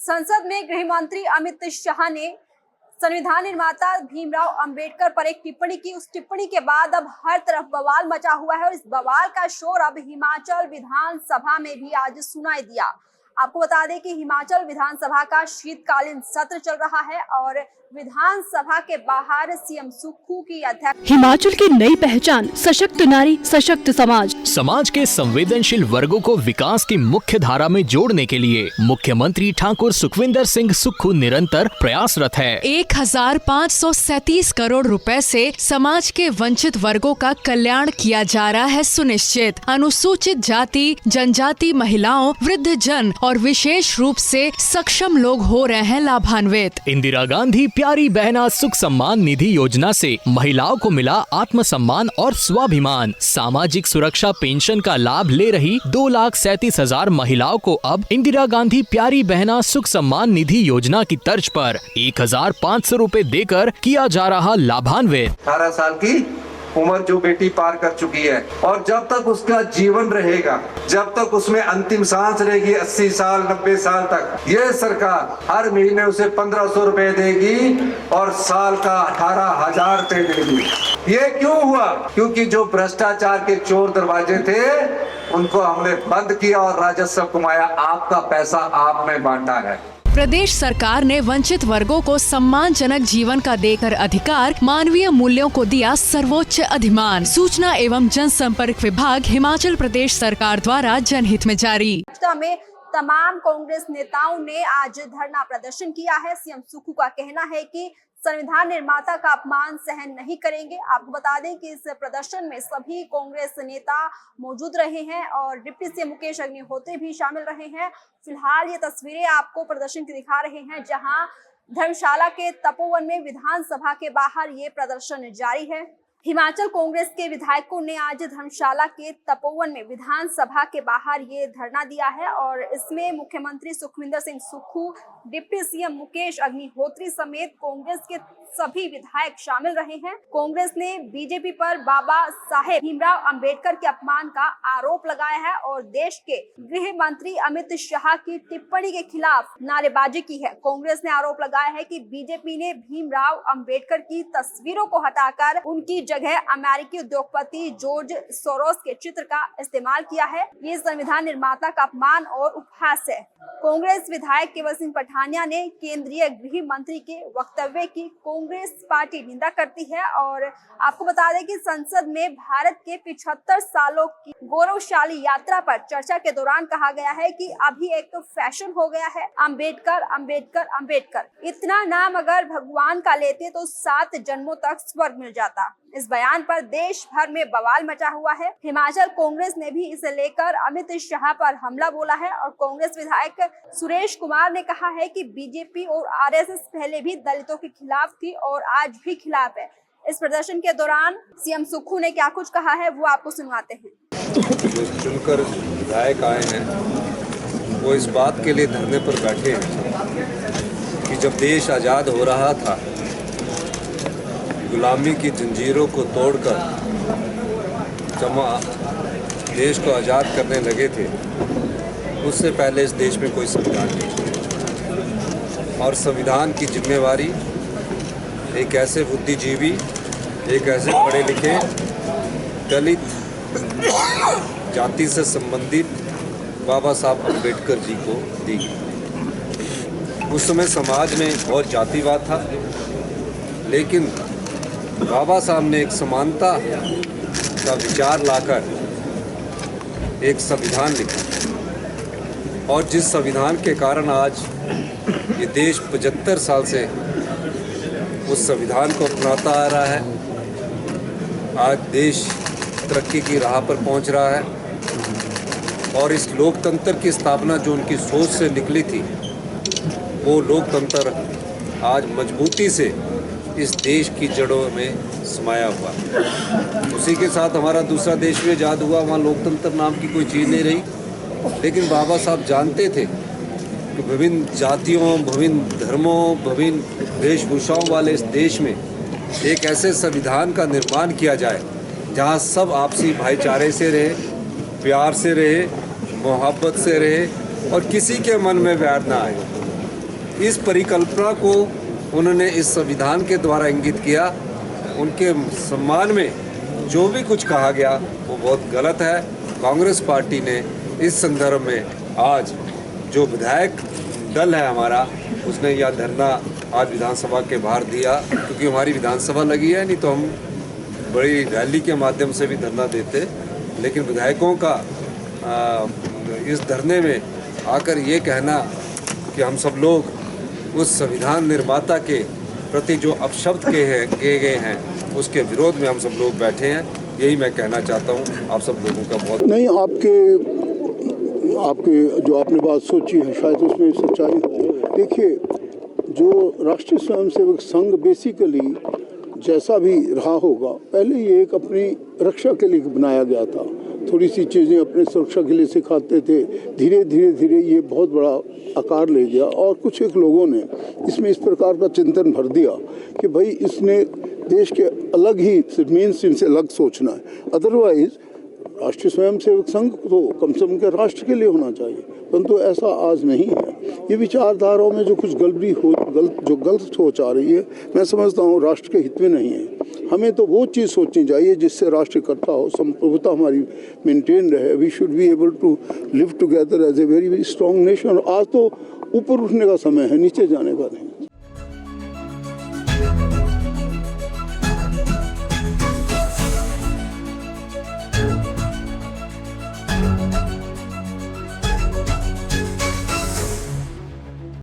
संसद में गृह मंत्री अमित शाह ने संविधान निर्माता भीमराव अंबेडकर पर एक टिप्पणी की। उस टिप्पणी के बाद अब हर तरफ बवाल मचा हुआ है और इस बवाल का शोर अब हिमाचल विधानसभा में भी आज सुनाई दिया। आपको बता दें कि हिमाचल विधानसभा का शीतकालीन सत्र चल रहा है और विधानसभा के बाहर सीएम सुक्खू की अध्यक्षता। हिमाचल की नई पहचान, सशक्त नारी सशक्त समाज। समाज के संवेदनशील वर्गों को विकास की मुख्य धारा में जोड़ने के लिए मुख्यमंत्री ठाकुर सुखविंदर सिंह सुक्खू निरंतर प्रयासरत है। 1537 करोड़ रुपए से समाज के वंचित वर्गों का कल्याण किया जा रहा है सुनिश्चित। अनुसूचित जाति, जनजाति, महिलाओं, वृद्ध जन और विशेष रूप से सक्षम लोग हो रहे हैं लाभान्वित। इंदिरा गांधी प्यारी बहना सुख सम्मान निधि योजना से महिलाओं को मिला आत्मसम्मान और स्वाभिमान। सामाजिक सुरक्षा पेंशन का लाभ ले रही 2,37,000 महिलाओं को अब इंदिरा गांधी प्यारी बहना सुख सम्मान निधि योजना की तर्ज पर 1,500 रुपए देकर किया जा रहा लाभान्वित। 18 साल की उम्र जो बेटी पार कर चुकी है और जब तक उसका जीवन रहेगा, जब तक उसमें अंतिम सांस रहेगी 80 साल 90 साल तक, ये सरकार हर महीने उसे 1,500 रुपए देगी और साल का 18,000 रुपए देगी। ये क्यों हुआ? क्योंकि जो भ्रष्टाचार के चोर दरवाजे थे उनको हमने बंद किया और राजस्व कमाया। आपका पैसा आपने बांटा है। प्रदेश सरकार ने वंचित वर्गों को सम्मानजनक जीवन का देकर अधिकार, मानवीय मूल्यों को दिया सर्वोच्च अधिमान। सूचना एवं जनसंपर्क विभाग हिमाचल प्रदेश सरकार द्वारा जनहित में जारी। में तमाम कांग्रेस नेताओं ने आज धरना प्रदर्शन किया है। सीएम सुक्खू का कहना है कि संविधान निर्माता का अपमान सहन नहीं करेंगे। आपको बता दें कि इस प्रदर्शन में सभी कांग्रेस नेता मौजूद रहे हैं और डिप्टी सीएम मुकेश अग्निहोत्री भी शामिल रहे हैं। फिलहाल ये तस्वीरें आपको प्रदर्शन की दिखा रहे हैं, जहां धर्मशाला के तपोवन में विधानसभा के बाहर ये प्रदर्शन जारी है। हिमाचल कांग्रेस के विधायकों ने आज धर्मशाला के तपोवन में विधानसभा के बाहर ये धरना दिया है और इसमें मुख्यमंत्री सुखविंदर सिंह सुक्खू, डिप्टी सीएम मुकेश अग्निहोत्री समेत कांग्रेस के सभी विधायक शामिल रहे हैं। कांग्रेस ने बीजेपी पर बाबा साहेब भीमराव अंबेडकर के अपमान का आरोप लगाया है और देश के गृह मंत्री अमित शाह की टिप्पणी के खिलाफ नारेबाजी की है। कांग्रेस ने आरोप लगाया है कि बीजेपी ने भीमराव अंबेडकर की तस्वीरों को हटाकर उनकी जगह अमेरिकी उद्योगपति जॉर्ज सोरोस के चित्र का इस्तेमाल किया है। ये संविधान निर्माता का अपमान और उपहास है। कांग्रेस विधायक केवल सिंह पठानिया ने केंद्रीय गृह मंत्री के वक्तव्य की कांग्रेस पार्टी निंदा करती है और आपको बता दें कि संसद में भारत के 75 सालों की गौरवशाली यात्रा पर चर्चा के दौरान कहा गया है कि अभी एक फैशन हो गया है अंबेडकर अंबेडकर अंबेडकर। इतना नाम अगर भगवान का लेते तो 7 जन्मों तक स्वर्ग मिल जाता। इस बयान पर देश भर में बवाल मचा हुआ है। हिमाचल कांग्रेस ने भी इसे लेकर अमित शाह पर हमला बोला है और कांग्रेस विधायक सुरेश कुमार ने कहा है कि बीजेपी और आरएसएस पहले भी दलितों के खिलाफ थी और आज भी खिलाफ है। इस प्रदर्शन के दौरान सीएम सुक्खू ने क्या कुछ कहा है वो आपको सुनवाते हैं। जो चुनकर विधायक आए हैं वो इस बात के लिए धरने पर बैठे हैं कि जब देश आज़ाद हो रहा था, गुलामी की जंजीरों को तोड़कर जब देश को आज़ाद करने लगे थे, उससे पहले इस देश में कोई संविधान नहीं और संविधान की जिम्मेवारी एक ऐसे बुद्धिजीवी, एक ऐसे पढ़े लिखे दलित जाति से संबंधित बाबा साहब अम्बेडकर जी को दी। उस समय समाज में बहुत जातिवाद था, लेकिन बाबा साहब ने एक समानता का विचार लाकर एक संविधान लिखा और जिस संविधान के कारण आज ये देश 75 साल से उस संविधान को अपनाता आ रहा है। आज देश तरक्की की राह पर पहुंच रहा है और इस लोकतंत्र की स्थापना जो उनकी सोच से निकली थी, वो लोकतंत्र आज मजबूती से इस देश की जड़ों में समाया हुआ। उसी के साथ हमारा दूसरा देश भी आज़ाद हुआ, वहाँ लोकतंत्र नाम की कोई चीज़ नहीं रही। लेकिन बाबा साहब जानते थे कि विभिन्न जातियों, विभिन्न धर्मों, विभिन्न वेशभूषाओं वाले इस देश में एक ऐसे संविधान का निर्माण किया जाए जहाँ सब आपसी भाईचारे से रहे, प्यार से रहे, मोहब्बत से रहे और किसी के मन में वैर ना आए। इस परिकल्पना को उन्होंने इस संविधान के द्वारा इंगित किया। उनके सम्मान में जो भी कुछ कहा गया वो बहुत गलत है। कांग्रेस पार्टी ने इस संदर्भ में आज जो विधायक दल है हमारा, उसने यह धरना आज विधानसभा के बाहर दिया, क्योंकि हमारी विधानसभा लगी है, नहीं तो हम बड़ी रैली के माध्यम से भी धरना देते। लेकिन विधायकों का इस धरने में आकर ये कहना कि हम सब लोग उस संविधान निर्माता के प्रति जो अपशब्द किए गए हैं उसके विरोध में हम सब लोग बैठे हैं, यही मैं कहना चाहता हूँ। आप सब लोगों का बहुत नहीं, आपके जो आपने बात सोची है शायद उसमें सच्चाई हो। देखिए, जो राष्ट्रीय स्वयंसेवक संघ बेसिकली जैसा भी रहा होगा, पहले ये एक अपनी रक्षा के लिए बनाया गया था। थोड़ी सी चीज़ें अपने सुरक्षा के लिए सिखाते थे। धीरे धीरे ये बहुत बड़ा आकार ले गया और कुछ एक लोगों ने इसमें इस प्रकार का चिंतन भर दिया कि भाई इसने देश के अलग ही मेन स्ट्रीम से अलग सोचना है। अदरवाइज राष्ट्रीय स्वयंसेवक संघ तो कम से कम राष्ट्र के लिए होना चाहिए, परंतु ऐसा आज नहीं है। ये विचारधाराओं में जो कुछ गलत सोच आ रही है, मैं समझता हूँ राष्ट्र के हित में नहीं है। हमें तो वो चीज़ सोचनी चाहिए जिससे राष्ट्र इकट्ठा हो, संप्रभुता हमारी मेंटेन रहे। We should be able to live together as a very strong nation. आज तो ऊपर उठने का समय है, नीचे जाने का नहीं।